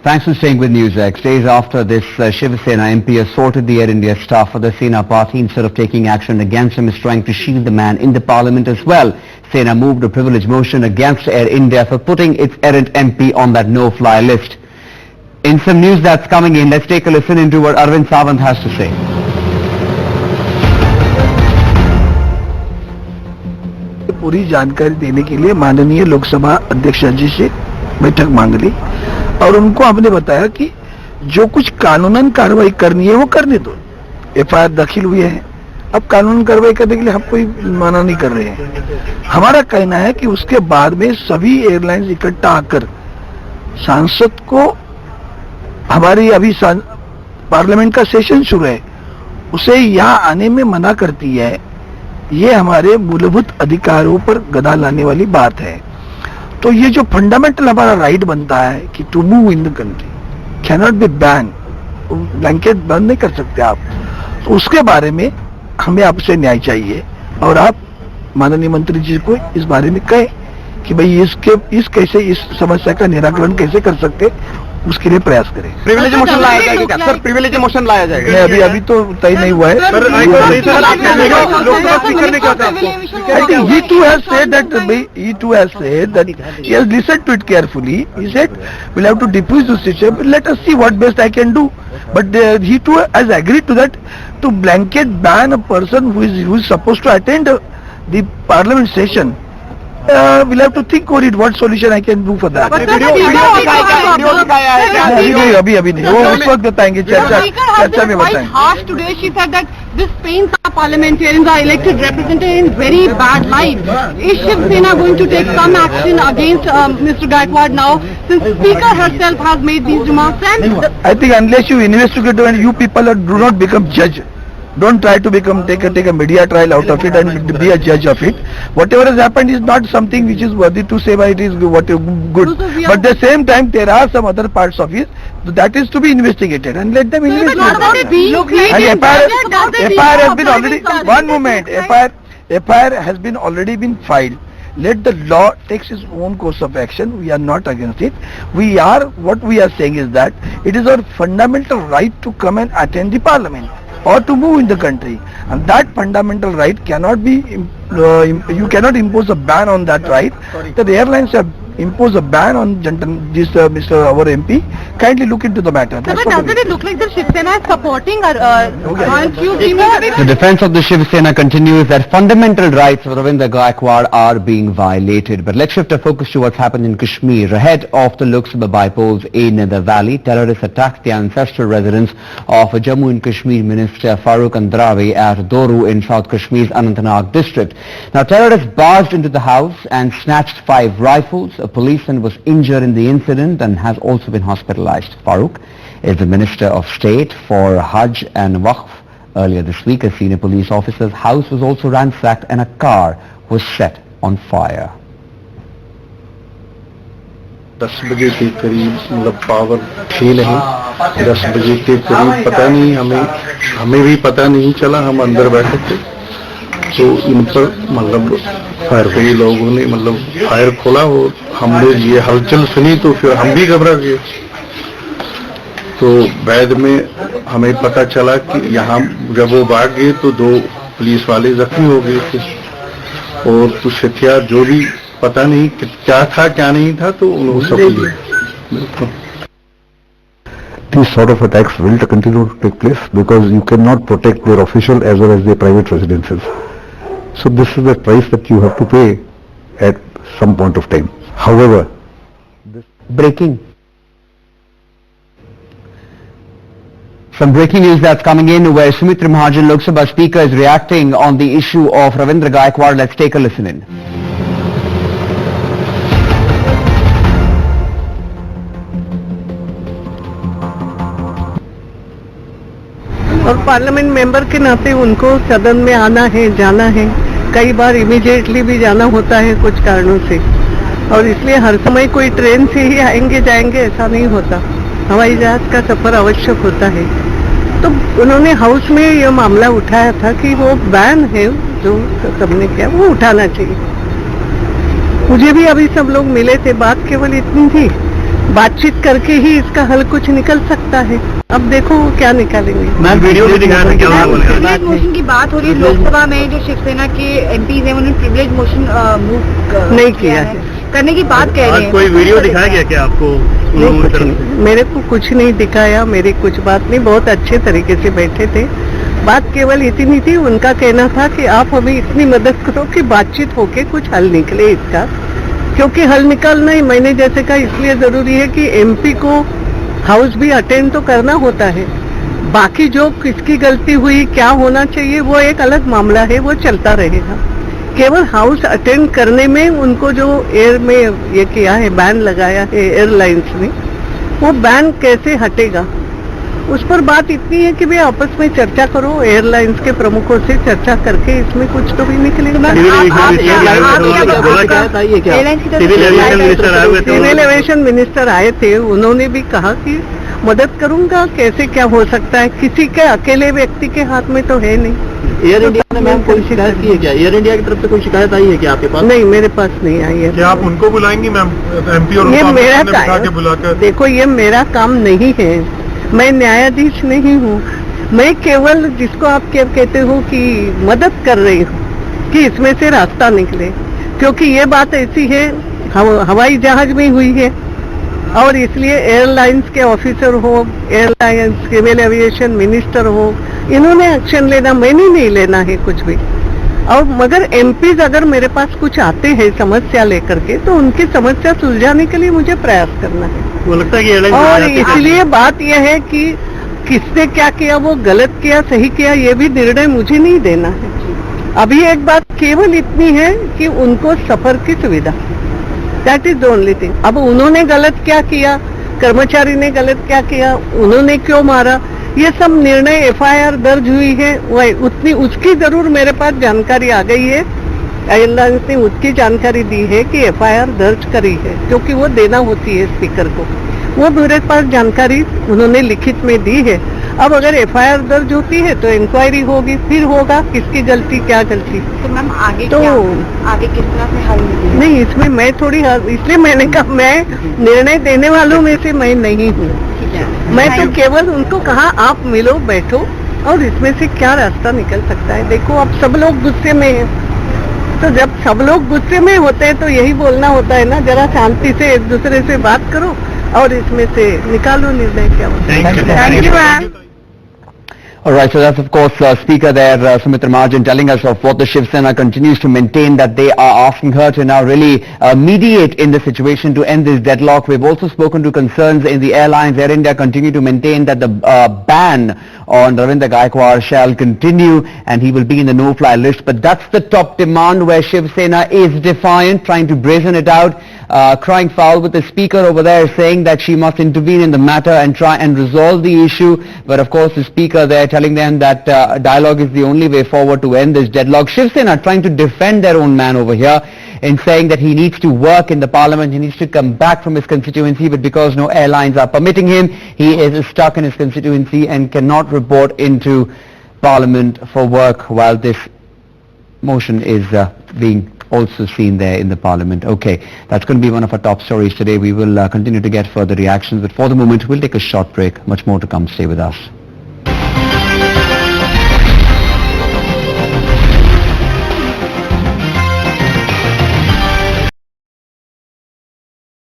Thanks for staying with NewsX. Days after this Shiv Sena MP assaulted the Air India staff of the Sena party, instead of taking action against him, is trying to shield the man in the parliament as well. Sena moved a privilege motion against Air India for putting its errant MP on that no-fly list. In some news that's coming in, let's take a listen into what Arvind Sawant has to say. पूरी जानकारी देने के लिए माननीय लोकसभा अध्यक्ष जी से बैठक मांग ली और उनको हमने बताया कि जो कुछ कानूनन कार्रवाई करनी है वो करने दो। एफआईआर दाखिल हुई है, अब कानूनन कार्रवाई करने के लिए हम कोई मना नहीं कर रहे हैं। हमारा कहना है कि उसके बाद में सभी एयरलाइंस इकट्ठा आकर सांसद को, हमारी अभी पार्लियामेंट का सेशन शुरू है, उसे यहाँ आने में मना करती है। ये हमारे मूलभूत अधिकारों पर गदा लाने वाली बात है। तो ये जो फंडामेंटल हमारा राइट बनता है कि to move in the country cannot be ban, blanket बंद नहीं कर सकते आप, तो उसके बारे में हमें आपसे न्याय चाहिए और आप माननीय मंत्री जी को इस बारे में कहें कि भाई इस समस्या का निराकरण कैसे कर सकते, उसके लिए प्रयास करें। प्रिविलेज मोशन लाया जाएगा क्या सर? प्रिविलेज मोशन लाया जाएगा? नहीं, अभी तो तय नहीं हुआ है। I think he too has said that he has listened to it carefully. He said we'll have to diffuse the situation. Let us see what best I can do. But he too has agreed to that, to blanket ban a person who is supposed to attend the parliament session. We'll have to think over it what solution I can do for that. अभी नहीं, वो उस वक्त बताएंगे, चर्चा में बताएंगे। Harsh today, she said that this paints our parliamentarians, our elected representatives in very bad light. Is Shiv Sena going to take some action against Mr. Gaikwad now, since Speaker herself has made these remarks? And I think unless you investigate and you people do not become judge, don't try to take a media trial out of it and be a judge of it. Whatever has happened is not something which is worthy to say why it is good. But at the same time, there are some other parts of it that is to be investigated, and let them investigate. And FIR has been already, one moment, FIR has been already been filed. Let the law takes its own course of action. We are not against it. What we are saying is that it is our fundamental right to come and attend the parliament or to move in the country, and that fundamental right cannot be, you cannot impose a ban on that right. The airlines have imposed a ban on this our MP. Kindly look into the matter. But doesn't it look like the Shiv Sena is supporting The defense of the Shiv Sena continues that fundamental rights of Ravindra Gaikwad are being violated. But let's shift our focus to what's happened in Kashmir. Ahead of the Lok Sabha by-polls in the valley, terrorists attacked the ancestral residence of Jammu and Kashmir Minister Farooq Andrawi at Doru in South Kashmir's Anantnag district. Now, terrorists barged into the house and snatched 5 rifles. A policeman was injured in the incident and has also been hospitalized. Farooq is the Minister of State for Hajj and Waqf. Earlier this week, a senior police officer's house was also ransacked and a car was set on fire. 10 बजे के करीब मतलब power थी नहीं, 10 बजे के करीब पता नहीं, हमें भी पता नहीं चला, हम अंदर बैठे थे तो इन पर मतलब फायर लोगों ने मतलब फायर खोला और हमने ये हलचल सुनी तो फिर हम भी घबरा गए। तो बाद में हमें पता चला कि यहाँ जब वो भाग गए तो 2 पुलिस वाले जख्मी हो गए थे और कुछ हथियार जो भी पता नहीं क्या था क्या नहीं था तो उन्होंने सब लिए। These sort of attacks will continue to take place because you cannot protect their official as well as their private residences. So this is the price that you have to pay at some point of time. However, Breaking. Some breaking news that's coming in where Sumitra Mahajan, Lok Sabha Speaker, is reacting on the issue of Ravindra Gaikwad. Let's take a listen in. और parliament member के नाते उनको सदन में आना है, जाना है, कई बार इमीडिएटली भी जाना होता है कुछ कारणों से, और इसलिए हर समय कोई ट्रेन से ही आएंगे जाएंगे ऐसा नहीं होता, हवाई जहाज का सफर आवश्यक होता है। तो उन्होंने हाउस में यह मामला उठाया था कि वो बैन है जो सबने किया वो उठाना चाहिए। मुझे भी अभी सब लोग मिले थे, बात केवल इतनी थी बातचीत करके ही इसका हल कुछ निकल सकता है। अब देखो वो क्या निकालेंगे। मैम वीडियो भी दिखाया था क्या? प्रिविलेज मोशन की बात हो रही है लोकसभा में, जो शिवसेना के एमपीज हैं उन्होंने प्रिविलेज मोशन मूव नहीं किया है, करने की बात कह रहे हैं। कोई वीडियो दिखाया गया क्या आपको? नहीं, कुछ नहीं, मेरे को कुछ नहीं दिखाया, मेरी कुछ बात नहीं, बहुत अच्छे तरीके से बैठे थे। बात केवल इतनी थी, उनका कहना था कि आप हमें इतनी मदद करो कि बातचीत होके कुछ हल निकले इसका, क्योंकि हल निकालना ही मैंने जैसे कहा इसलिए जरूरी है कि एमपी को हाउस भी अटेंड तो करना होता है। बाकी जो किसकी गलती हुई, क्या होना चाहिए, वो एक अलग मामला है, वो चलता रहेगा। केवल हाउस अटेंड करने में उनको जो एयर में ये किया है, बैन लगाया है एयरलाइंस ने, वो बैन कैसे हटेगा उस पर बात इतनी है कि वे आपस में चर्चा करो, एयरलाइंस के प्रमुखों से चर्चा करके इसमें कुछ तो भी निकलेगा। सिविल एविएशन मिनिस्टर आए थे, उन्होंने भी कहा कि मदद करूंगा, कैसे क्या हो सकता है, किसी के अकेले व्यक्ति के हाथ में तो है नहीं। एयर इंडिया ने मैम कोई शिकायत की है क्या? एयर इंडिया की तरफ से कोई शिकायत आई है क्या आपके पास? नहीं, मेरे पास नहीं आई है। क्या आप उनको बुलाएंगी मैम, एमपी और ये मेरा बुलाकर? देखो, ये मेरा काम नहीं है, मैं न्यायाधीश नहीं हूँ, मैं केवल जिसको आप क्या कहते हो कि मदद कर रही हूँ कि इसमें से रास्ता निकले, क्योंकि ये बात ऐसी है हवाई जहाज में हुई है और इसलिए एयरलाइंस के ऑफिसर हो, एयरलाइंस सिविल एविएशन मिनिस्टर हो, इन्होंने एक्शन लेना, मैंने नहीं लेना है कुछ भी। और मगर एमपीज अगर मेरे पास कुछ आते हैं समस्या लेकर के, तो उनकी समस्या सुलझाने के लिए मुझे प्रयास करना है। वो लगता है कि और इसलिए बात यह है कि किसने क्या किया, वो गलत किया सही किया, ये भी निर्णय मुझे नहीं देना है। अभी एक बात केवल इतनी है कि उनको सफर की सुविधा, that is the only thing. अब उन्होंने गलत क्या किया, कर्मचारी ने गलत क्या किया, उन्होंने क्यों मारा, ये सब निर्णय एफआईआर दर्ज हुई है, वह उतनी उसकी जरूर मेरे पास जानकारी आ गई है। एयरलाइंस ने उसकी जानकारी दी है कि एफआईआर दर्ज करी है, क्योंकि वो देना होती है स्पीकर को, वो मेरे पास जानकारी उन्होंने लिखित में दी है। अब अगर एफआईआर दर्ज होती है तो इंक्वायरी होगी, फिर होगा किसकी गलती क्या गलती। तो मैम आगे तो आगे किस तरह से हल निकलेगा? नहीं, इसमें मैं थोड़ी, इसलिए मैंने कहा मैं निर्णय देने वालों में से मैं नहीं हूँ। मैं तो केवल उनको कहा आप मिलो, बैठो और इसमें से क्या रास्ता निकल सकता है। देखो अब सब लोग गुस्से में हैं, तो जब सब लोग गुस्से में होते हैं तो यही बोलना होता है ना, जरा शांति से एक दूसरे से बात करो और इसमें से निकालो निर्णय क्या होता है। Thank you ma'am. All right, so that's of course Speaker there, Sumitra Mahajan, telling us of what the Shiv Sena continues to maintain, that they are asking her to now really mediate in the situation to end this deadlock. We've also spoken to concerns in the airlines. Air India continue to maintain that the ban on Ravindra Gaikwad shall continue and he will be in the no-fly list. But that's the top demand, where Shiv Sena is defiant, trying to brazen it out, crying foul with the Speaker over there, saying that she must intervene in the matter and try and resolve the issue. But of course the Speaker there telling them that dialogue is the only way forward to end this deadlock. Shiv Sena trying to defend their own man over here in saying that he needs to work in the parliament, he needs to come back from his constituency, but because no airlines are permitting him, he is stuck in his constituency and cannot report into parliament for work while this motion is being also seen there in the parliament. Okay, that's going to be one of our top stories today. We will continue to get further reactions, but for the moment we'll take a short break. Much more to come. Stay with us.